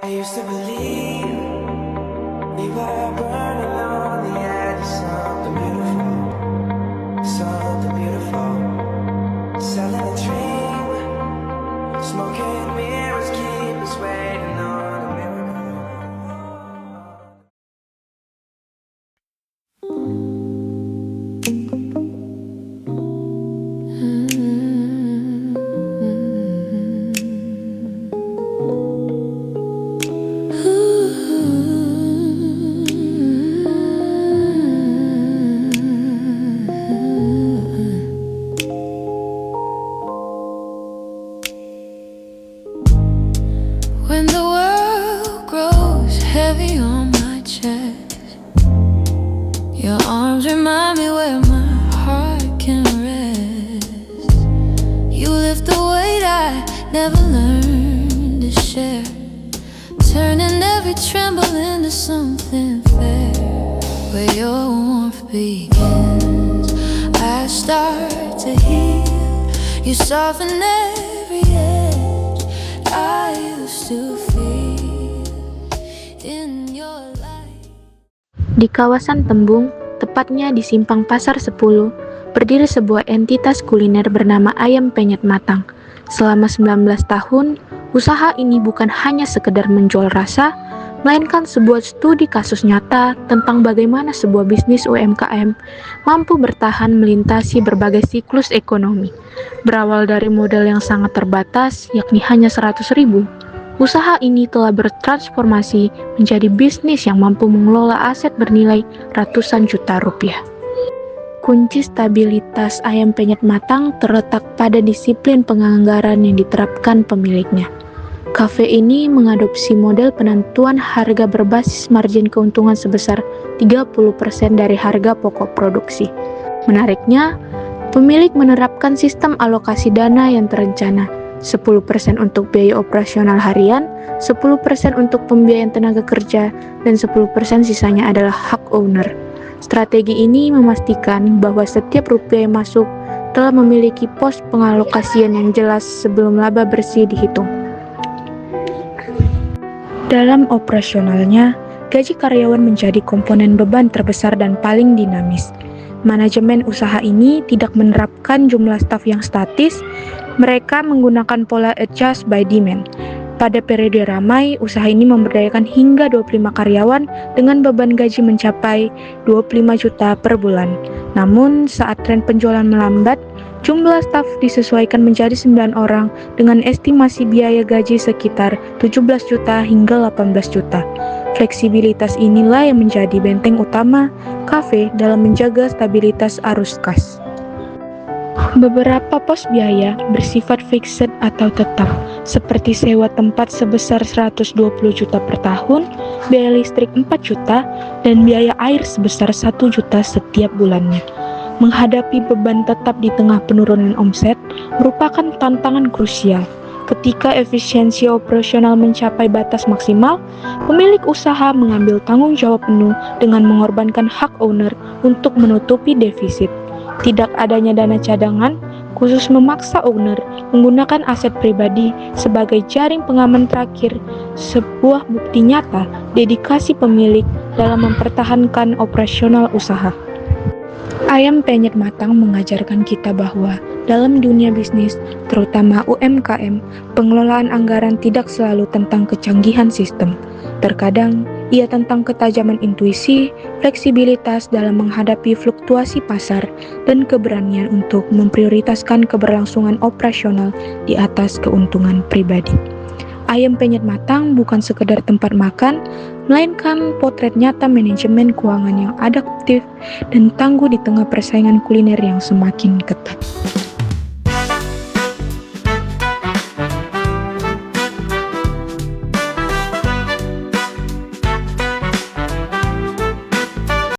I used to believe we were burning on the edge of something beautiful, selling a dream, smoking mirrors keep us waiting on a miracle. When the world grows heavy on my chest, your arms remind me where my heart can rest. You lift the weight I never learned to share, turning every tremble into something fair. Where your warmth begins, I start to heal. You soften every edge I used to feel in your life. Di kawasan Tembung, tepatnya di Simpang Pasar 10, berdiri sebuah entitas kuliner bernama Ayam Penyet Matang. Selama 19 tahun, usaha ini bukan hanya sekedar menjual rasa, melainkan sebuah studi kasus nyata tentang bagaimana sebuah bisnis UMKM mampu bertahan melintasi berbagai siklus ekonomi. Berawal dari modal yang sangat terbatas, yakni hanya 100.000, usaha ini telah bertransformasi menjadi bisnis yang mampu mengelola aset bernilai ratusan juta rupiah. Kunci stabilitas Ayam Penyet Matang terletak pada disiplin penganggaran yang diterapkan pemiliknya. Kafe ini mengadopsi model penentuan harga berbasis margin keuntungan sebesar 30% dari harga pokok produksi. Menariknya, pemilik menerapkan sistem alokasi dana yang terencana, 10% untuk biaya operasional harian, 10% untuk pembiayaan tenaga kerja, dan 10% sisanya adalah hak owner. Strategi ini memastikan bahwa setiap rupiah yang masuk telah memiliki pos pengalokasian yang jelas sebelum laba bersih dihitung. Dalam operasionalnya, gaji karyawan menjadi komponen beban terbesar dan paling dinamis. Manajemen usaha ini tidak menerapkan jumlah staf yang statis, mereka menggunakan pola adjust by demand. Pada periode ramai, usaha ini memberdayakan hingga 25 karyawan dengan beban gaji mencapai 25 juta per bulan. Namun, saat tren penjualan melambat, jumlah staf disesuaikan menjadi 9 orang dengan estimasi biaya gaji sekitar 17 juta hingga 18 juta. Fleksibilitas inilah yang menjadi benteng utama kafe dalam menjaga stabilitas arus kas. Beberapa pos biaya bersifat fixed atau tetap, seperti sewa tempat sebesar 120 juta per tahun, biaya listrik 4 juta, dan biaya air sebesar 1 juta setiap bulannya. Menghadapi beban tetap di tengah penurunan omset merupakan tantangan krusial. Ketika efisiensi operasional mencapai batas maksimal, pemilik usaha mengambil tanggung jawab penuh dengan mengorbankan hak owner untuk menutupi defisit. Tidak adanya dana cadangan, khusus memaksa owner menggunakan aset pribadi sebagai jaring pengaman terakhir, sebuah bukti nyata dedikasi pemilik dalam mempertahankan operasional usaha. Ayam Penyet Matang mengajarkan kita bahwa dalam dunia bisnis, terutama UMKM, pengelolaan anggaran tidak selalu tentang kecanggihan sistem. Terkadang, ia tentang ketajaman intuisi, fleksibilitas dalam menghadapi fluktuasi pasar, dan keberanian untuk memprioritaskan keberlangsungan operasional di atas keuntungan pribadi. Ayam Penyet Matang bukan sekedar tempat makan, melainkan potret nyata manajemen keuangan yang adaptif dan tangguh di tengah persaingan kuliner yang semakin ketat.